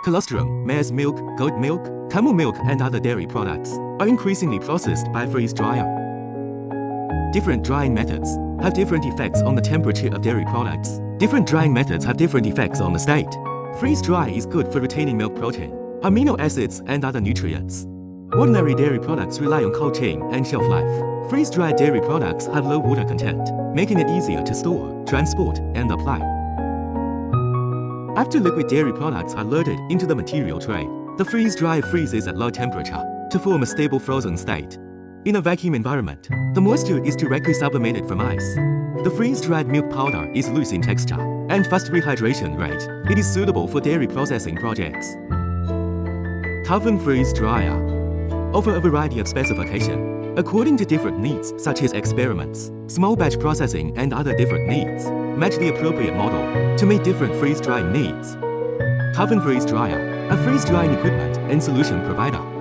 Colostrum, mare's milk, goat milk, camel milk and other dairy products are increasingly processed by freeze dryer. Different drying methods have different effects on the temperature of dairy products. Different drying methods have different effects on the state. Freeze dry is good for retaining milk protein, amino acids and other nutrients. Ordinary dairy products rely on cold chain and shelf life. Freeze-dried dairy products have low water content, making it easier to store, transport, and apply. After liquid dairy products are loaded into the material tray, the freeze dryer freezes at low temperature to form a stable frozen state. In a vacuum environment, the moisture is directly sublimated from ice. The freeze-dried milk powder is loose in texture and fast rehydration rate. It is suitable for dairy processing projects. TOFFON freeze dryer offer a variety of specifications according to different needs such as experiments, small batch processing and other different needs. Match the appropriate model to meet different freeze drying needs. TOFFON freeze dryer, a freeze drying equipment and solution provider.